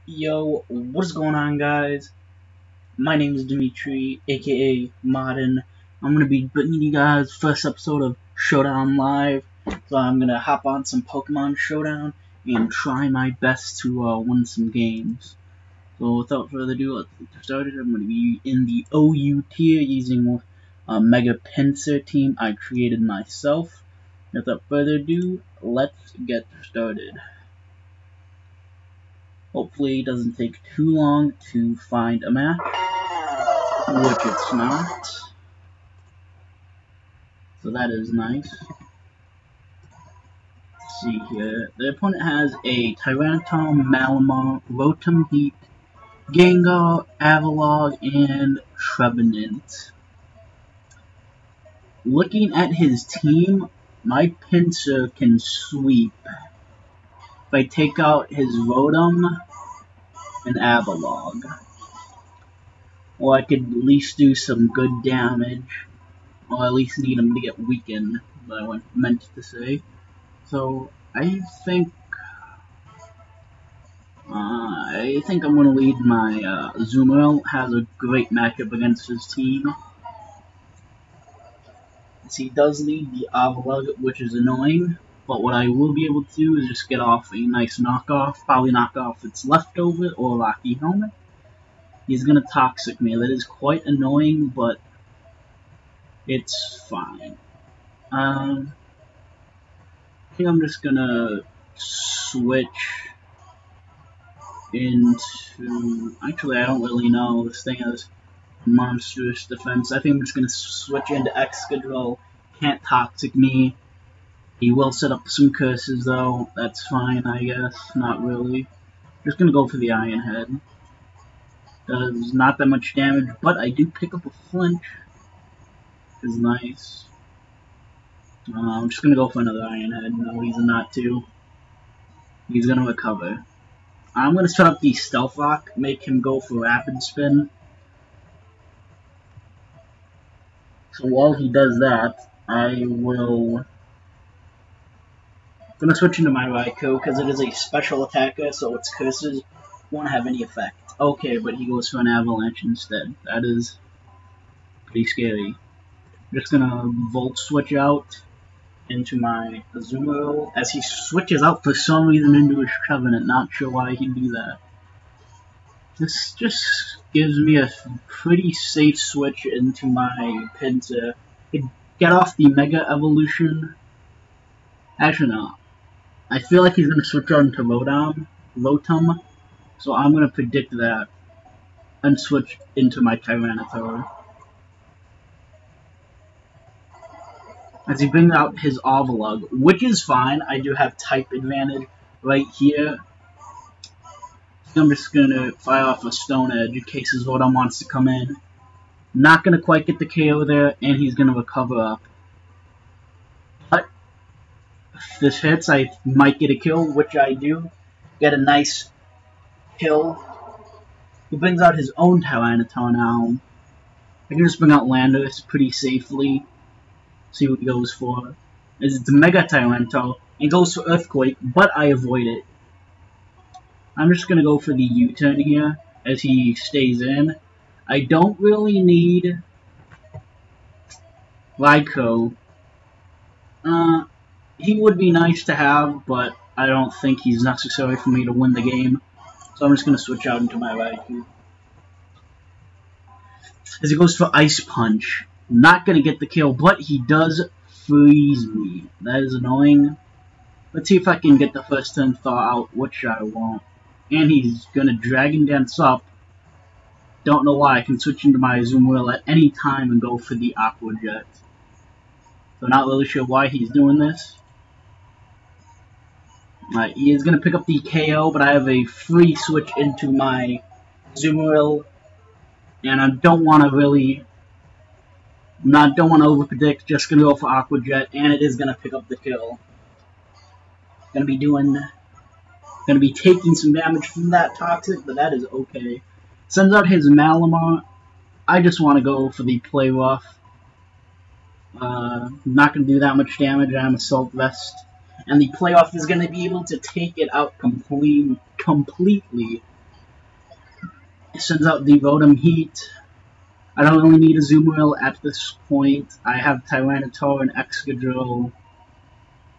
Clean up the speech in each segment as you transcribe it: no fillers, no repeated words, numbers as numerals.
Yo, what's going on, guys? My name is Dimitri, aka MoDiN. I'm gonna be bringing you guys first episode of Showdown Live. So I'm gonna hop on some Pokemon Showdown and try my best to win some games. So without further ado, let's get started. I'm gonna be in the OU tier using a Mega Pincer team I created myself. Without further ado, let's get started. Hopefully it doesn't take too long to find a match, which it's not. So that is nice. Let's see here. The opponent has a Tyranitar, Malamar, Rotom Heat, Gengar, Avalog, and Trevenant. Looking at his team, my Pincer can sweep. If I take out his Rotom and Avalog, or I could at least do some good damage, or at least need him to get weakened, that I meant to say. So I think I'm gonna lead my Zoomerl. Has a great matchup against his team. So he does lead the Avalog, which is annoying. But what I will be able to do is just get off a nice knockoff, probably knock off its leftover or Rocky Helmet. He's gonna Toxic me. That is quite annoying, but it's fine. I think I'm just gonna switch into... Actually, I don't really know. This thing has monstrous defense. I think I'm just gonna switch into Excadrill. Can't Toxic me. He will set up some curses, though. That's fine, I guess. Not really. Just gonna go for the Iron Head. Does not that much damage, but I do pick up a flinch. Is nice. I'm just gonna go for another Iron Head. No, he's not to. He's gonna recover. I'm gonna set up the Stealth Rock, make him go for Rapid Spin. So while he does that, I will... I'm gonna switch into my Raikou because it is a special attacker, so its curses won't have any effect. Okay, but he goes for an Avalanche instead. That is pretty scary. I'm just gonna Volt Switch out into my Azumarill as he switches out for some reason into his Trevenant. Not sure why he'd do that. This just gives me a pretty safe switch into my Pincer. Get off the Mega Evolution. Actually, no. I feel like he's going to switch on to Rotom, so I'm going to predict that and switch into my Tyranitar. As he brings out his Avalug, which is fine. I do have type advantage right here. So I'm just going to fire off a Stone Edge in case his Rotom wants to come in. Not going to quite get the KO there, and he's going to recover up. If this hits, I might get a kill, which I do. Get a nice kill. He brings out his own Tyranitar now. I can just bring out Landorus pretty safely. See what he goes for. It's a Mega Tyranitar, and goes for Earthquake, but I avoid it. I'm just going to go for the U-turn here, as he stays in. I don't really need Raikou. He would be nice to have, but I don't think he's necessary for me to win the game. So I'm just going to switch out into my Raikou. As he goes for Ice Punch. Not going to get the kill, but he does freeze me. That is annoying. Let's see if I can get the first turn Thaw out, which I won't. And he's going to Dragon Dance up. Don't know why. I can switch into my Azumarill at any time and go for the Aqua Jet. So not really sure why he's doing this. He is going to pick up the KO, but I have a free switch into my Azumarill. And I don't want to really... don't want to overpredict, just going to go for Aqua Jet, and it is going to pick up the kill. Going to be taking some damage from that Toxic, but that is okay. Sends out his Malamar. I just want to go for the Play Rough. Not going to do that much damage. I'm Assault Vest. And the playoff is going to be able to take it out completely It sends out the Rotom Heat. I don't really need a Azumarill at this point. I have Tyranitar and Excadrill.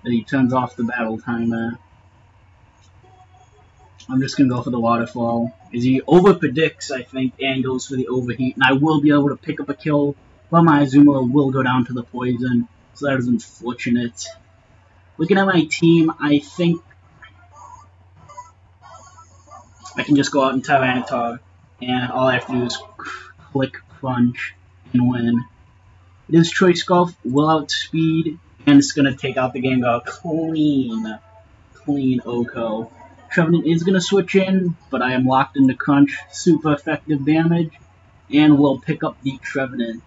Then he turns off the battle timer. I'm just going to go for the Waterfall. As he over-predicts, I think, and goes for the Overheat. And I will be able to pick up a kill, but my Azumarill will go down to the Poison. So that is unfortunate. Looking at my team, I think I can just go out and Tyranitar. And all I have to do is click Crunch and win. It is Choice Scarf, will outspeed, and it's going to take out the Gengar clean. Clean Oko. Trevenant is going to switch in, but I am locked into Crunch. Super effective damage, and will pick up the Trevenant.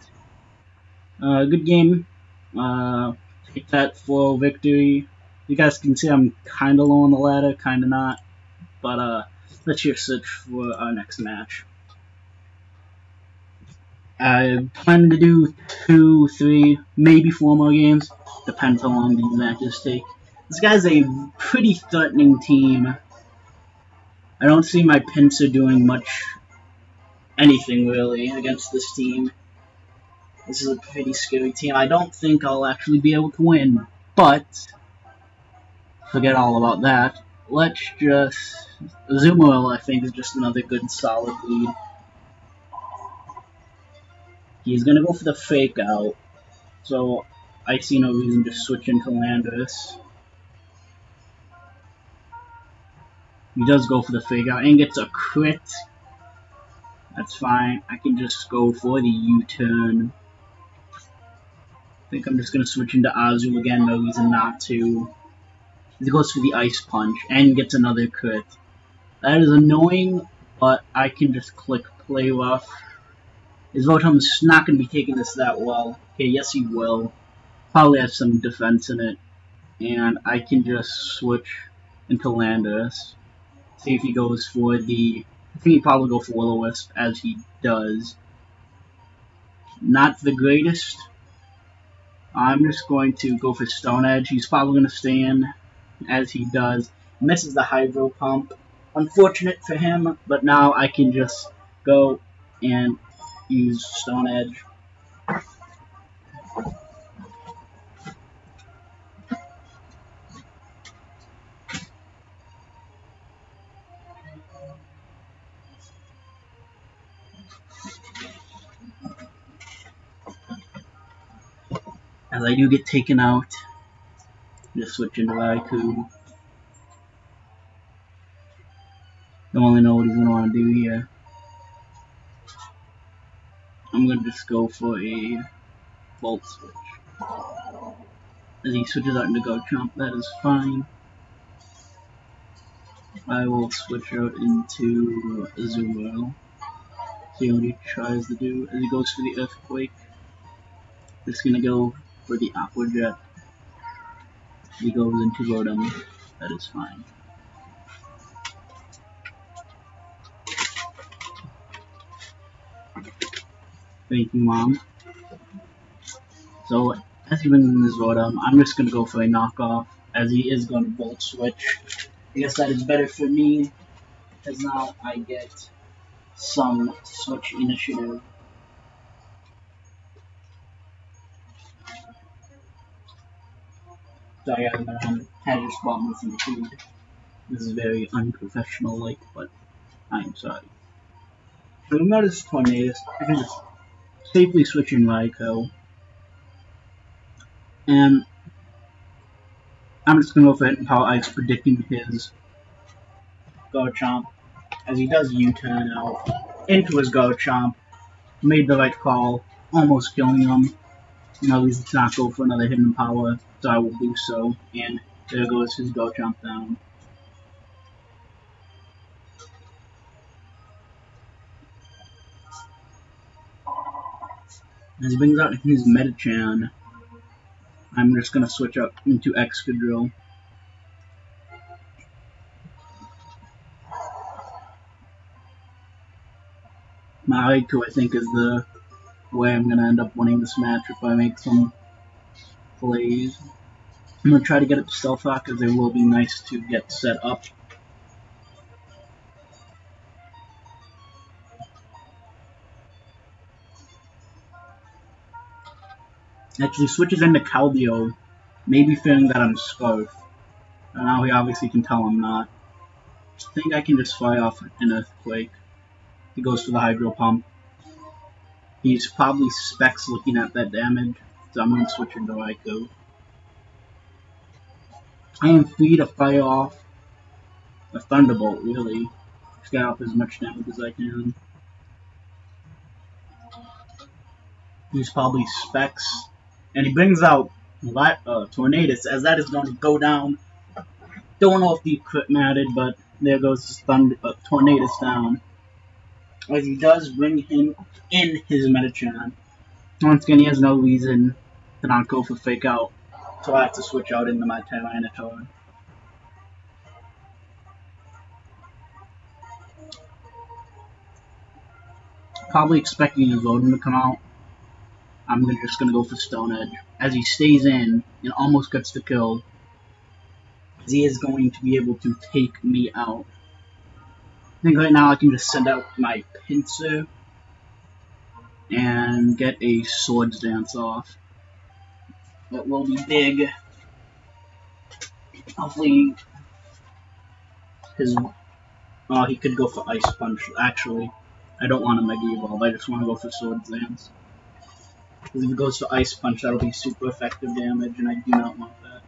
Good game. Take that 4-0 victory. You guys can see I'm kind of low on the ladder, kind of not. But let's just search for our next match. I plan to do 2, 3, maybe 4 more games. Depends how long these matches take. This guy's a pretty threatening team. I don't see my Pinsir doing much, anything really, against this team. This is a pretty scary team. I don't think I'll actually be able to win, but forget all about that. Let's just... Azumarill, I think, is just another good, solid lead. He's going to go for the Fake Out, so I see no reason to switch into Landorus. He does go for the Fake Out and gets a crit. That's fine. I can just go for the U-turn. I think I'm just going to switch into Azu again, no reason not to. He goes for the Ice Punch and gets another crit. That is annoying, but I can just click Play Rough. His Rotom's not going to be taking this that well. Okay, yes he will. Probably has some defense in it. And I can just switch into Landorus. See if he goes for the... I think he'd probably go for Will-O-Wisp, as he does. Not the greatest. I'm just going to go for Stone Edge. He's probably going to stay in, as he does. Misses the Hydro Pump. Unfortunate for him, but now I can just go and use Stone Edge. As I do get taken out, just switch into Raikou. Don't really know what he's going to want to do here. I'm going to just go for a Volt Switch. As he switches out into Garchomp, that is fine. I will switch out into Azumarill. See what he tries to do. As he goes for the Earthquake, just going to go for the Aqua Jet. He goes into Rotom. That is fine. Thank you, Mom. So, as he brings in his Rotom, I'm just going to go for a knockoff, as he is going to Volt Switch. I guess that is better for me, because now I get some Switch initiative. Sorry, I had your spot missing food. This is very unprofessional-like, but I'm sorry. So we notice Tornadus. I can just safely switch in Raikou. And I'm just going to go for Hidden Power Ice, predicting his Garchomp. As he does U-turn out into his Garchomp. Made the right call, almost killing him. Now he's not go for another Hidden Power, so I will do so. And there goes his Garchomp down. As he brings out his Metachan, I'm just going to switch up into Excadrill. My Raikou, I think, is the way I'm going to end up winning this match if I make some plays. I'm going to try to get it to Stealth Rock, because it will be nice to get set up. Actually switches into Caldio, maybe fearing that I'm Scarf. And now he obviously can tell I'm not. I think I can just fire off an Earthquake. He goes for the Hydro Pump. He's probably Specs looking at that damage, so I'm going to switch into Raikou. I am free to fire off a Thunderbolt, really. Just get off as much damage as I can. He's probably Specs. And he brings out Tornadus, as that is going to go down. Don't know if the crit mattered, but there goes his Tornadus down. As he does bring him in his Metachan. Once again, he has no reason to not go for Fake Out, so I have to switch out into my Tyranitar. Probably expecting his Rotom to come out. I'm just going to go for Stone Edge. As he stays in and almost gets the kill, as he is going to be able to take me out. I think right now I can just send out my Pinsir and get a Swords Dance off. That will be big. Hopefully, he could go for Ice Punch. Actually, I don't want to Mega Evolve. I just want to go for Swords Dance. Because if it goes for Ice Punch, that'll be super effective damage, and I do not want that.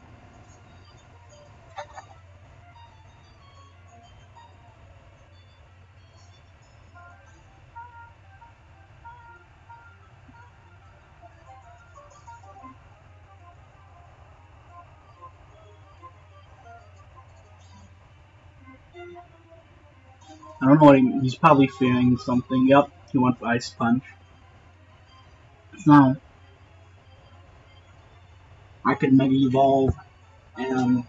I don't know what he's probably fearing something. Yep, he went for Ice Punch. So, I could Mega Evolve, and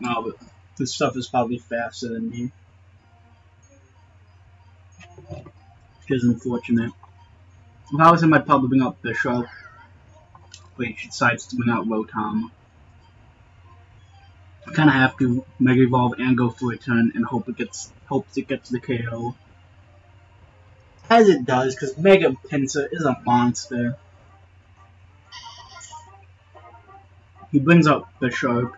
no, but this stuff is probably faster than me, which is unfortunate. If I was him, I'd probably bring out Bishop, but he decides to bring out Rotom. I kind of have to Mega Evolve and go for a turn and hopes it gets the KO. As it does, because Mega Pinsir is a monster. He brings out Bishop.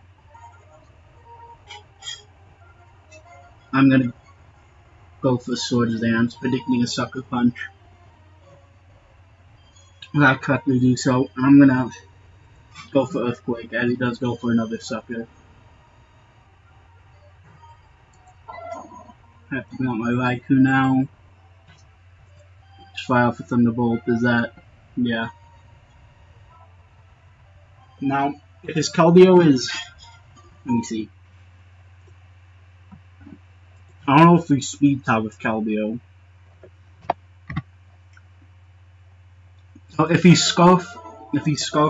I'm gonna go for Swords Dance, predicting a Sucker Punch. If I correctly do so, I'm gonna go for Earthquake, as he does go for another Sucker. I have to bring out my Raikou now. Just fire off a Thunderbolt, is that? Yeah. Now, if his Keldeo is... Let me see. I don't know if we Speed Type with Keldeo. So if he's Scarf,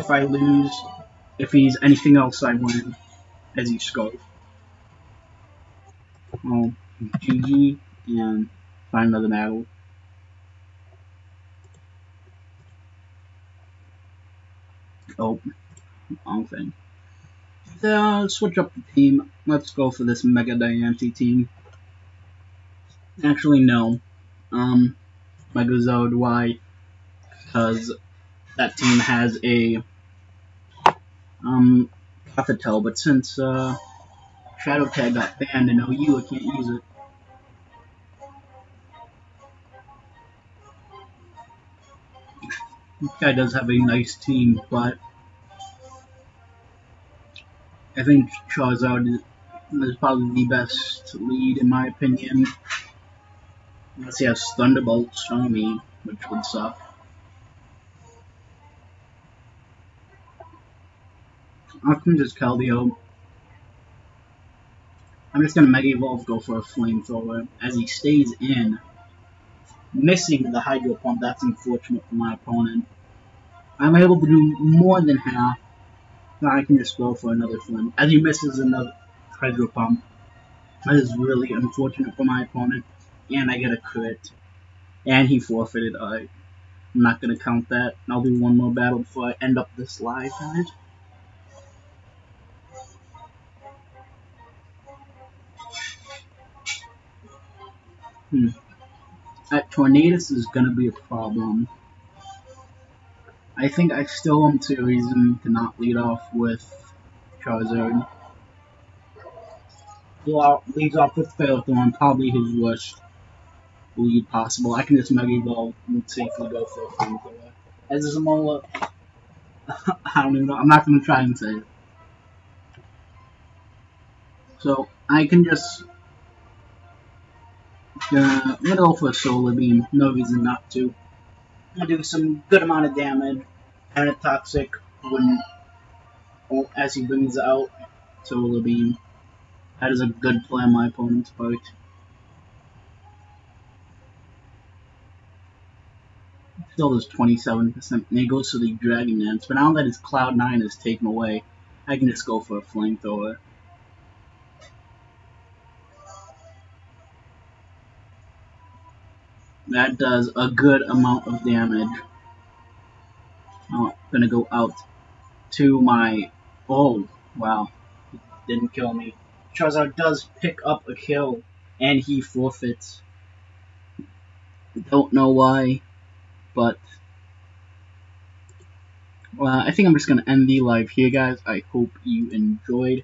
I lose. If he's anything else, I win. As he's Scarf. Well, GG, and find another battle. Oh, wrong thing. Switch up the team. Let's go for this Mega Diancie team. Actually, no. Megazord, why? Because that team has a Cafetel, but since Shadow Tag got banned in OU, I can't use it. This guy does have a nice team, but I think Charizard is probably the best lead in my opinion. Unless he has Thunderbolt Stormy, which would suck. I'll come just Keldeo. I'm just gonna Mega Evolve, go for a Flamethrower as he stays in. Missing the Hydro Pump, that's unfortunate for my opponent. I'm able to do more than half. Now I can just go for another Flame. As he misses another Hydro Pump. That is really unfortunate for my opponent. And I get a crit. And he forfeited. I'm not gonna count that. I'll do one more battle before I end up this live, guys. That Tornadus is gonna be a problem. I think I still want to reason to not lead off with Charizard. Leads off with Ferrothorn, probably his worst lead possible. I can just Mega Evolve and safely go for a flamethrower. As a Zamola, I don't even know. I'm not going to try and say it. So I can just I'm gonna go for a Solar Beam. No reason not to. I'm gonna do some good amount of damage and a Toxic when as he brings out Solar Beam. That is a good play on my opponent's part. Still is 27%, and he goes to the Dragon Dance. But now that his Cloud 9 is taken away, I can just go for a Flamethrower. That does a good amount of damage. I'm gonna go out to my... Oh, wow. Didn't kill me. Charizard does pick up a kill, and he forfeits. Don't know why, but... I think I'm just gonna end the live here, guys. I hope you enjoyed.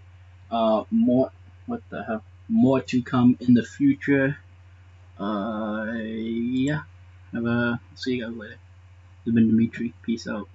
More to come in the future. Yeah. See you guys later. This has been Dimitri. Peace out.